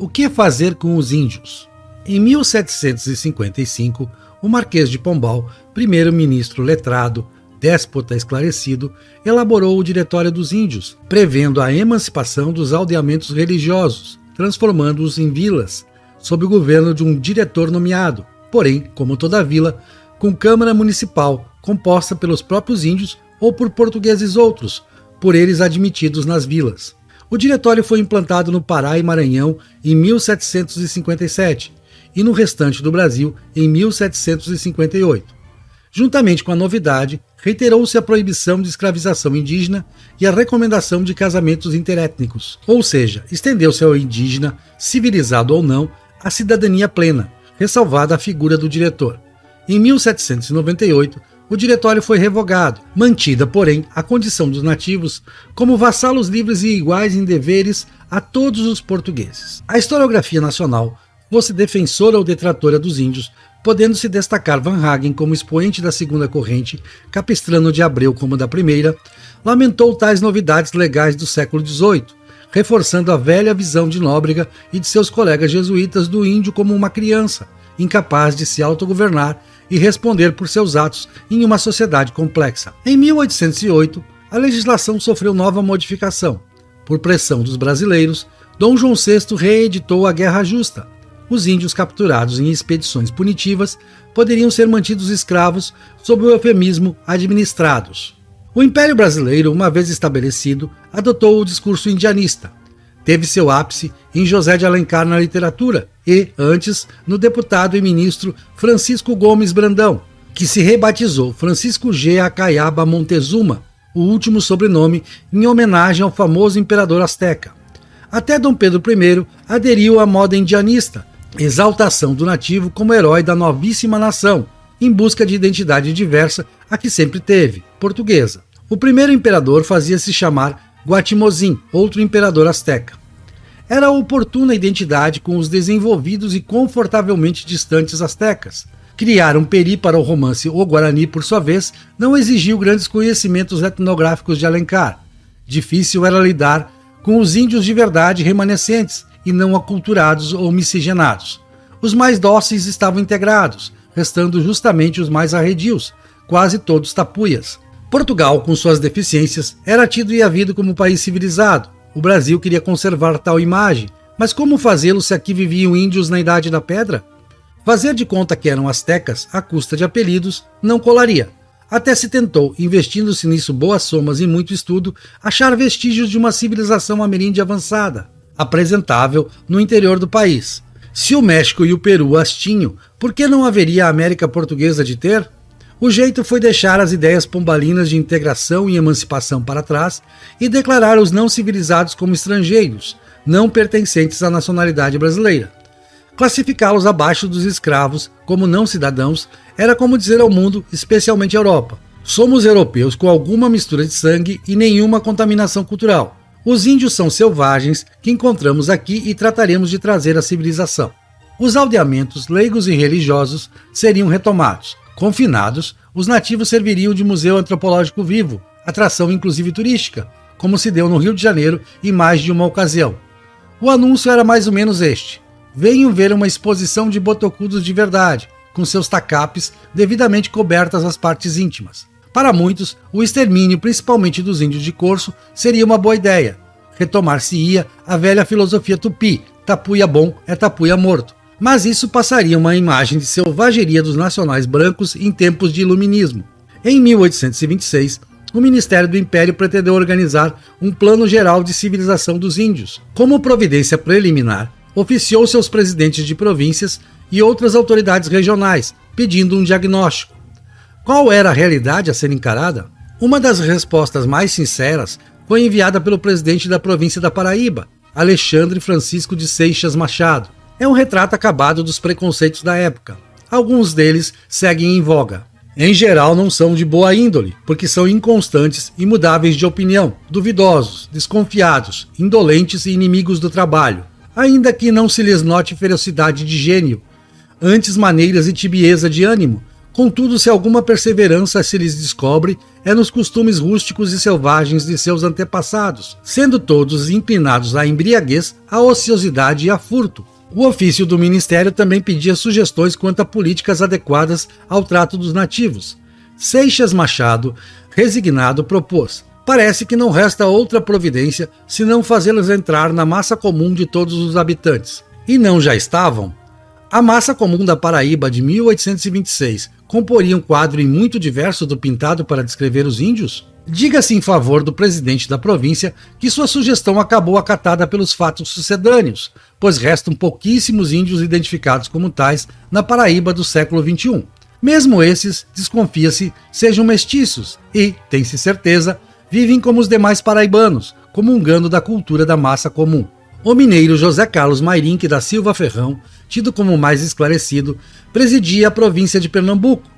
O que fazer com os índios? Em 1755, o Marquês de Pombal, primeiro-ministro letrado, déspota esclarecido, elaborou o Diretório dos Índios, prevendo a emancipação dos aldeamentos religiosos, transformando-os em vilas, sob o governo de um diretor nomeado, porém, como toda vila, com Câmara Municipal, composta pelos próprios índios ou por portugueses outros, por eles admitidos nas vilas. O diretório foi implantado no Pará e Maranhão em 1757 e no restante do Brasil em 1758. Juntamente com a novidade, reiterou-se a proibição de escravização indígena e a recomendação de casamentos interétnicos, ou seja, estendeu-se ao indígena, civilizado ou não, a cidadania plena, ressalvada a figura do diretor. Em 1798, o diretório foi revogado, mantida, porém, a condição dos nativos como vassalos livres e iguais em deveres a todos os portugueses. A historiografia nacional fosse defensora ou detratora dos índios, podendo-se destacar Van Hagen como expoente da segunda corrente, Capistrano de Abreu como da primeira, lamentou tais novidades legais do século XVIII, reforçando a velha visão de Nóbrega e de seus colegas jesuítas do índio como uma criança, incapaz de se autogovernar e responder por seus atos em uma sociedade complexa. Em 1808, a legislação sofreu nova modificação. Por pressão dos brasileiros, Dom João VI reeditou a Guerra Justa. Os índios capturados em expedições punitivas poderiam ser mantidos escravos sob o eufemismo administrados. O Império Brasileiro, uma vez estabelecido, adotou o discurso indianista. Teve seu ápice em José de Alencar na literatura e, antes, no deputado e ministro Francisco Gomes Brandão, que se rebatizou Francisco G. Acaiaba Montezuma, o último sobrenome em homenagem ao famoso imperador azteca. Até Dom Pedro I aderiu à moda indianista, exaltação do nativo como herói da novíssima nação, em busca de identidade diversa a que sempre teve, portuguesa. O primeiro imperador fazia-se chamar Guatimozin, outro imperador azteca. Era oportuna a identidade com os desenvolvidos e confortavelmente distantes aztecas. Criar um peri para o romance O Guarani, por sua vez, não exigiu grandes conhecimentos etnográficos de Alencar. Difícil era lidar com os índios de verdade remanescentes, e não aculturados ou miscigenados. Os mais dóceis estavam integrados, restando justamente os mais arredios, quase todos tapuias. Portugal, com suas deficiências, era tido e havido como país civilizado. O Brasil queria conservar tal imagem, mas como fazê-lo se aqui viviam índios na Idade da Pedra? Fazer de conta que eram astecas, à custa de apelidos, não colaria. Até se tentou, investindo-se nisso boas somas e muito estudo, achar vestígios de uma civilização ameríndia avançada, apresentável no interior do país. Se o México e o Peru as tinham, por que não haveria a América Portuguesa de ter? O jeito foi deixar as ideias pombalinas de integração e emancipação para trás e declarar os não civilizados como estrangeiros, não pertencentes à nacionalidade brasileira. Classificá-los abaixo dos escravos como não cidadãos era como dizer ao mundo, especialmente à Europa: somos europeus com alguma mistura de sangue e nenhuma contaminação cultural. Os índios são selvagens que encontramos aqui e trataremos de trazer a civilização. Os aldeamentos leigos e religiosos seriam retomados. Confinados, os nativos serviriam de museu antropológico vivo, atração inclusive turística, como se deu no Rio de Janeiro em mais de uma ocasião. O anúncio era mais ou menos este: venham ver uma exposição de botocudos de verdade, com seus tacapes devidamente cobertas as partes íntimas. Para muitos, o extermínio, principalmente dos índios de Corso, seria uma boa ideia. Retomar-se-ia a velha filosofia tupi: tapuia bom é tapuia morto. Mas isso passaria uma imagem de selvageria dos nacionais brancos em tempos de iluminismo. Em 1826, o Ministério do Império pretendeu organizar um plano geral de civilização dos índios. Como providência preliminar, oficiou seus presidentes de províncias e outras autoridades regionais, pedindo um diagnóstico. Qual era a realidade a ser encarada? Uma das respostas mais sinceras foi enviada pelo presidente da província da Paraíba, Alexandre Francisco de Seixas Machado. É um retrato acabado dos preconceitos da época. Alguns deles seguem em voga. Em geral não são de boa índole, porque são inconstantes, imutáveis de opinião, duvidosos, desconfiados, indolentes e inimigos do trabalho, ainda que não se lhes note ferocidade de gênio, antes maneiras e tibieza de ânimo, Contudo, se alguma perseverança se lhes descobre, é nos costumes rústicos e selvagens de seus antepassados, sendo todos inclinados à embriaguez, à ociosidade e a furto. O ofício do ministério também pedia sugestões quanto a políticas adequadas ao trato dos nativos. Seixas Machado, resignado, propôs: parece que não resta outra providência senão fazê-los entrar na massa comum de todos os habitantes. E não já estavam? A massa comum da Paraíba de 1826 comporia um quadro em muito diverso do pintado para descrever os índios? Diga-se em favor do presidente da província que sua sugestão acabou acatada pelos fatos sucedâneos, pois restam pouquíssimos índios identificados como tais na Paraíba do século XXI. Mesmo esses, desconfia-se, sejam mestiços e, tem-se certeza, vivem como os demais paraibanos, comungando da cultura da massa comum. O mineiro José Carlos Mairinque da Silva Ferrão, tido como mais esclarecido, presidia a província de Pernambuco.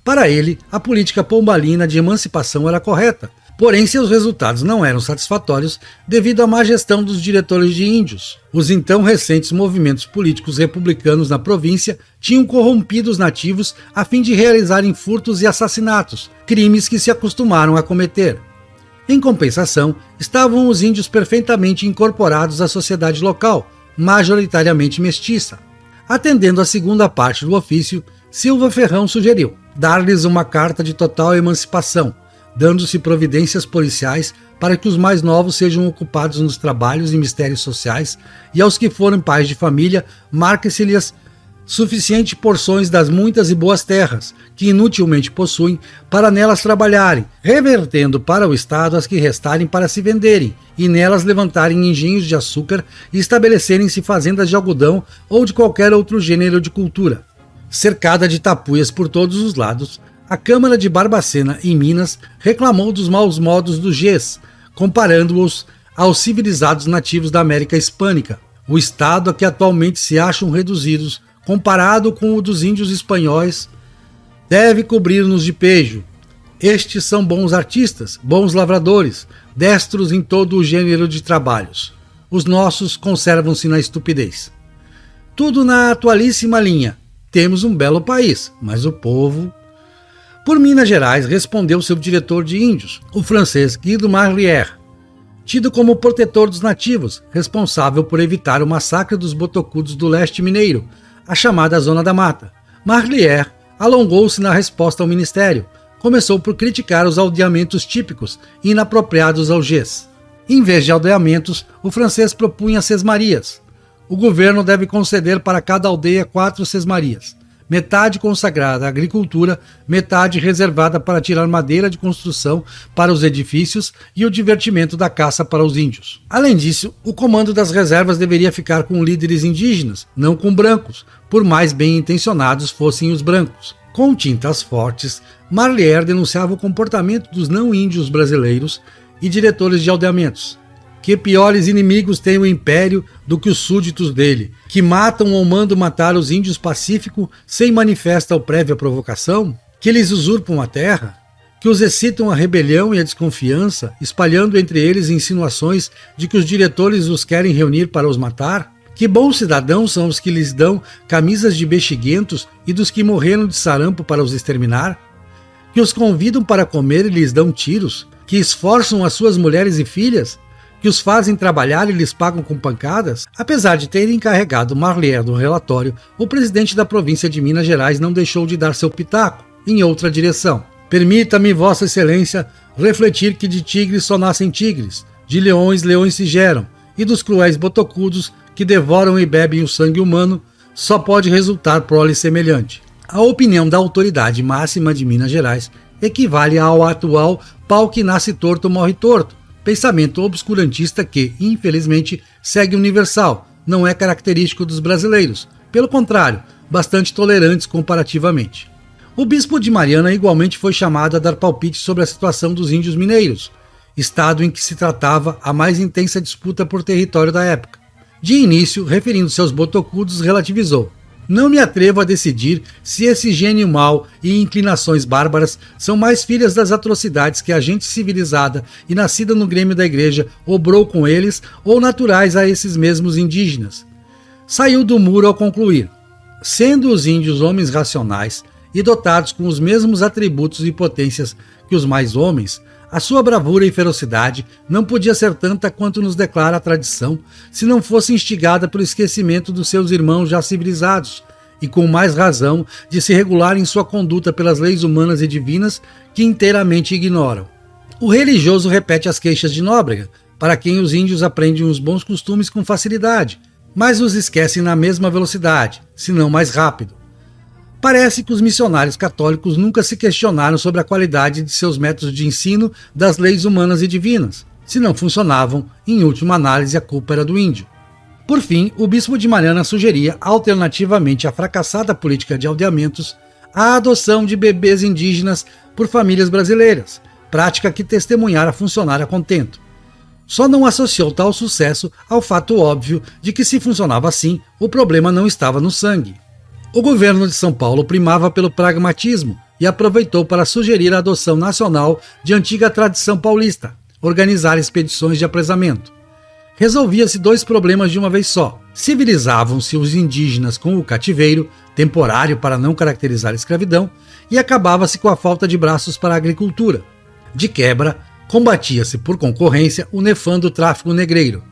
Para ele, a política pombalina de emancipação era correta, porém seus resultados não eram satisfatórios devido à má gestão dos diretores de índios. Os então recentes movimentos políticos republicanos na província tinham corrompido os nativos a fim de realizarem furtos e assassinatos, crimes que se acostumaram a cometer. Em compensação, estavam os índios perfeitamente incorporados à sociedade local, majoritariamente mestiça. Atendendo à segunda parte do ofício, Silva Ferrão sugeriu dar-lhes uma carta de total emancipação, dando-se providências policiais para que os mais novos sejam ocupados nos trabalhos e mistérios sociais, e aos que forem pais de família, marque-se-lhes suficientes porções das muitas e boas terras, que inutilmente possuem, para nelas trabalharem, revertendo para o Estado as que restarem para se venderem, e nelas levantarem engenhos de açúcar e estabelecerem-se fazendas de algodão ou de qualquer outro gênero de cultura. Cercada de tapuias por todos os lados, a Câmara de Barbacena, em Minas, reclamou dos maus modos dos Gés, comparando-os aos civilizados nativos da América Hispânica, o estado a que atualmente se acham reduzidos, comparado com o dos índios espanhóis, deve cobrir-nos de pejo. Estes são bons artistas, bons lavradores, destros em todo o gênero de trabalhos. Os nossos conservam-se na estupidez. Tudo na atualíssima linha. Temos um belo país, mas o povo... Por Minas Gerais, respondeu seu diretor de índios, o francês Guido Marlière, tido como protetor dos nativos, responsável por evitar o massacre dos botocudos do leste mineiro, a chamada Zona da Mata. Marlière alongou-se na resposta ao ministério. Começou por criticar os aldeamentos típicos e inapropriados ao Gés. Em vez de aldeamentos, o francês propunha sesmarias. O governo deve conceder para cada aldeia 4 sesmarias, metade consagrada à agricultura, metade reservada para tirar madeira de construção para os edifícios e o divertimento da caça para os índios. Além disso, o comando das reservas deveria ficar com líderes indígenas, não com brancos, por mais bem intencionados fossem os brancos. Com tintas fortes, Marlière denunciava o comportamento dos não-índios brasileiros e diretores de aldeamentos. Que piores inimigos tem o império do que os súditos dele, que matam ou mandam matar os índios pacíficos sem manifesta ou prévia provocação, que lhes usurpam a terra, que os excitam a rebelião e a desconfiança, espalhando entre eles insinuações de que os diretores os querem reunir para os matar? Que bons cidadãos são os que lhes dão camisas de bexiguentos e dos que morreram de sarampo para os exterminar? Que os convidam para comer e lhes dão tiros? Que esforçam as suas mulheres e filhas? Que os fazem trabalhar e lhes pagam com pancadas? Apesar de terem encarregado Marlière do relatório, o presidente da província de Minas Gerais não deixou de dar seu pitaco em outra direção. Permita-me, Vossa Excelência, refletir que de tigres só nascem tigres, de leões, leões se geram, e dos cruéis botocudos que devoram e bebem o sangue humano, só pode resultar prole semelhante. A opinião da autoridade máxima de Minas Gerais equivale ao atual pau que nasce torto morre torto, pensamento obscurantista que, infelizmente, segue universal, não é característico dos brasileiros, pelo contrário, bastante tolerantes comparativamente. O bispo de Mariana igualmente foi chamado a dar palpite sobre a situação dos índios mineiros, estado em que se tratava a mais intensa disputa por território da época. De início, referindo-se aos botocudos, relativizou: não me atrevo a decidir se esse gênio mau e inclinações bárbaras são mais filhas das atrocidades que a gente civilizada e nascida no grêmio da igreja obrou com eles ou naturais a esses mesmos indígenas. Saiu do muro ao concluir: sendo os índios homens racionais, e dotados com os mesmos atributos e potências que os mais homens, a sua bravura e ferocidade não podia ser tanta quanto nos declara a tradição, se não fosse instigada pelo esquecimento dos seus irmãos já civilizados, e com mais razão de se regular em sua conduta pelas leis humanas e divinas que inteiramente ignoram. O religioso repete as queixas de Nóbrega, para quem os índios aprendem os bons costumes com facilidade, mas os esquecem na mesma velocidade, se não mais rápido. Parece que os missionários católicos nunca se questionaram sobre a qualidade de seus métodos de ensino das leis humanas e divinas. Se não funcionavam, em última análise a culpa era do índio. Por fim, o bispo de Mariana sugeria, alternativamente à fracassada política de aldeamentos, a adoção de bebês indígenas por famílias brasileiras, prática que testemunhara funcionar a contento. Só não associou tal sucesso ao fato óbvio de que, se funcionava assim, o problema não estava no sangue. O governo de São Paulo primava pelo pragmatismo e aproveitou para sugerir a adoção nacional de antiga tradição paulista, organizar expedições de apresamento. Resolvia-se dois problemas de uma vez só. Civilizavam-se os indígenas com o cativeiro, temporário para não caracterizar a escravidão, e acabava-se com a falta de braços para a agricultura. De quebra, combatia-se por concorrência o nefando tráfico negreiro.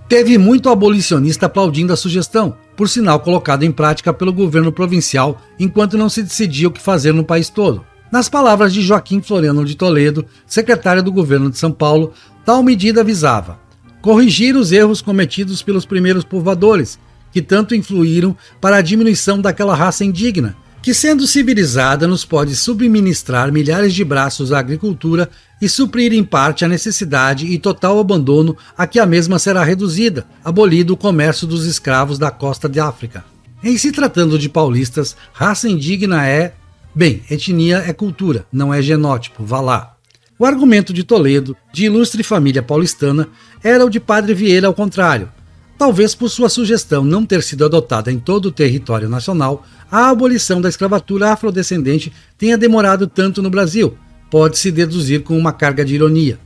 Teve muito abolicionista aplaudindo a sugestão, por sinal colocada em prática pelo governo provincial enquanto não se decidia o que fazer no país todo. Nas palavras de Joaquim Floriano de Toledo, secretário do governo de São Paulo, tal medida visava corrigir os erros cometidos pelos primeiros povoadores, que tanto influíram para a diminuição daquela raça indigna, que, sendo civilizada, nos pode subministrar milhares de braços à agricultura e suprir em parte a necessidade e total abandono a que a mesma será reduzida, abolido o comércio dos escravos da costa de África. Em se tratando de paulistas, raça indigna é... Bem, etnia é cultura, não é genótipo, vá lá. O argumento de Toledo, de ilustre família paulistana, era o de Padre Vieira ao contrário. Talvez por sua sugestão não ter sido adotada em todo o território nacional, a abolição da escravatura afrodescendente tenha demorado tanto no Brasil, pode-se deduzir com uma carga de ironia.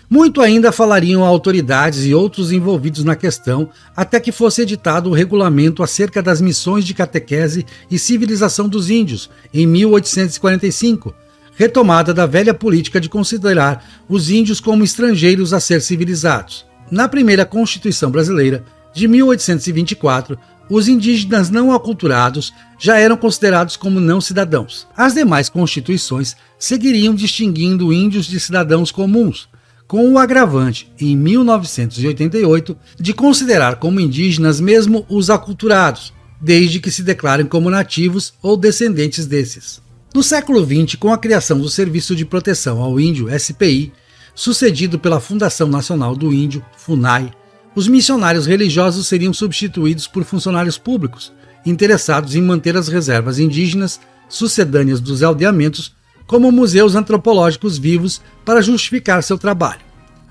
Muito ainda falariam autoridades e outros envolvidos na questão, até que fosse editado o regulamento acerca das missões de catequese e civilização dos índios, em 1845, retomada da velha política de considerar os índios como estrangeiros a ser civilizados. Na primeira Constituição Brasileira, de 1824, os indígenas não aculturados já eram considerados como não cidadãos. As demais constituições seguiriam distinguindo índios de cidadãos comuns, com o agravante, em 1988, de considerar como indígenas mesmo os aculturados, desde que se declarem como nativos ou descendentes desses. No século XX, com a criação do Serviço de Proteção ao Índio, SPI, sucedido pela Fundação Nacional do Índio, FUNAI, os missionários religiosos seriam substituídos por funcionários públicos, interessados em manter as reservas indígenas sucedâneas dos aldeamentos como museus antropológicos vivos para justificar seu trabalho.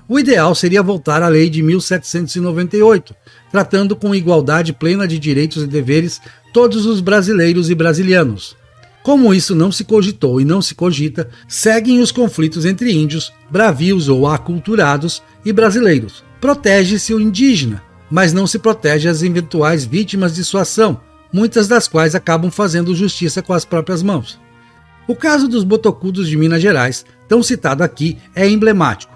O ideal seria voltar à Lei de 1798, tratando com igualdade plena de direitos e deveres todos os brasileiros e brasilianos. Como isso não se cogitou e não se cogita, seguem os conflitos entre índios, bravios ou aculturados, e brasileiros. Protege-se o indígena, mas não se protege as eventuais vítimas de sua ação, muitas das quais acabam fazendo justiça com as próprias mãos. O caso dos botocudos de Minas Gerais, tão citado aqui, é emblemático.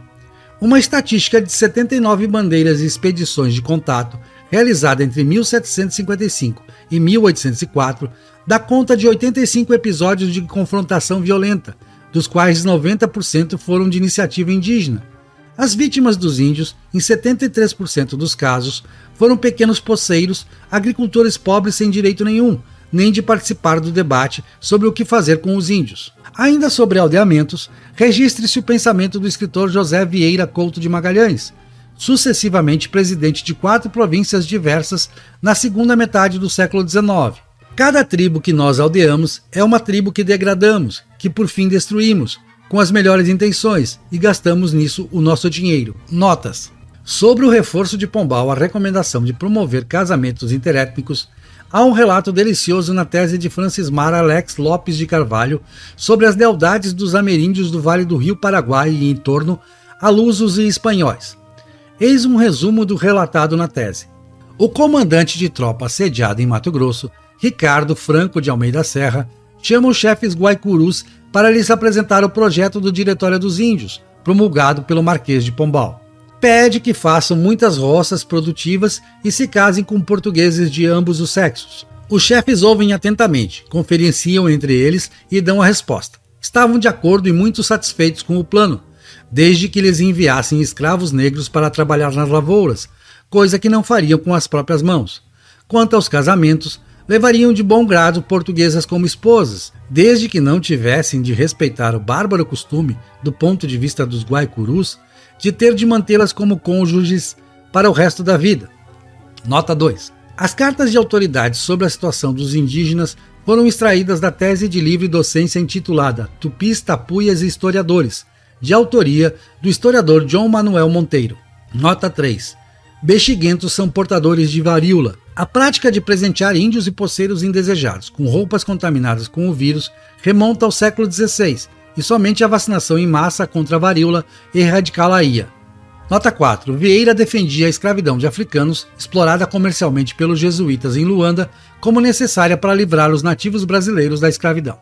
Uma estatística de 79 bandeiras e expedições de contato, realizada entre 1755 e 1804, dá conta de 85 episódios de confrontação violenta, dos quais 90% foram de iniciativa indígena. As vítimas dos índios, em 73% dos casos, foram pequenos poceiros, agricultores pobres sem direito nenhum, nem de participar do debate sobre o que fazer com os índios. Ainda sobre aldeamentos, registre-se o pensamento do escritor José Vieira Couto de Magalhães, sucessivamente presidente de 4 províncias diversas na segunda metade do século XIX. Cada tribo que nós aldeamos é uma tribo que degradamos, que por fim destruímos, com as melhores intenções, e gastamos nisso o nosso dinheiro. Notas. Sobre o reforço de Pombal, a recomendação de promover casamentos interétnicos, há um relato delicioso na tese de Francismar Alex Lopes de Carvalho sobre as lealdades dos ameríndios do Vale do Rio Paraguai e em torno a lusos e espanhóis. Eis um resumo do relatado na tese. O comandante de tropa sediada em Mato Grosso, Ricardo Franco de Almeida Serra, chama os chefes guaicurus para lhes apresentar o projeto do Diretório dos Índios, promulgado pelo Marquês de Pombal. Pede que façam muitas roças produtivas e se casem com portugueses de ambos os sexos. Os chefes ouvem atentamente, conferenciam entre eles e dão a resposta. Estavam de acordo e muito satisfeitos com o plano, desde que lhes enviassem escravos negros para trabalhar nas lavouras, coisa que não fariam com as próprias mãos. Quanto aos casamentos, levariam de bom grado portuguesas como esposas, desde que não tivessem de respeitar o bárbaro costume, do ponto de vista dos guaicurus, de ter de mantê-las como cônjuges para o resto da vida. Nota 2. As cartas de autoridades sobre a situação dos indígenas foram extraídas da tese de livre docência intitulada Tupis, Tapuias e Historiadores, de autoria do historiador João Manuel Monteiro. Nota 3. Bexiguentos são portadores de varíola. A prática de presentear índios e poceiros indesejados com roupas contaminadas com o vírus remonta ao século XVI, e somente a vacinação em massa contra a varíola erradicá-la-ia. Nota 4. Vieira defendia a escravidão de africanos, explorada comercialmente pelos jesuítas em Luanda, como necessária para livrar os nativos brasileiros da escravidão.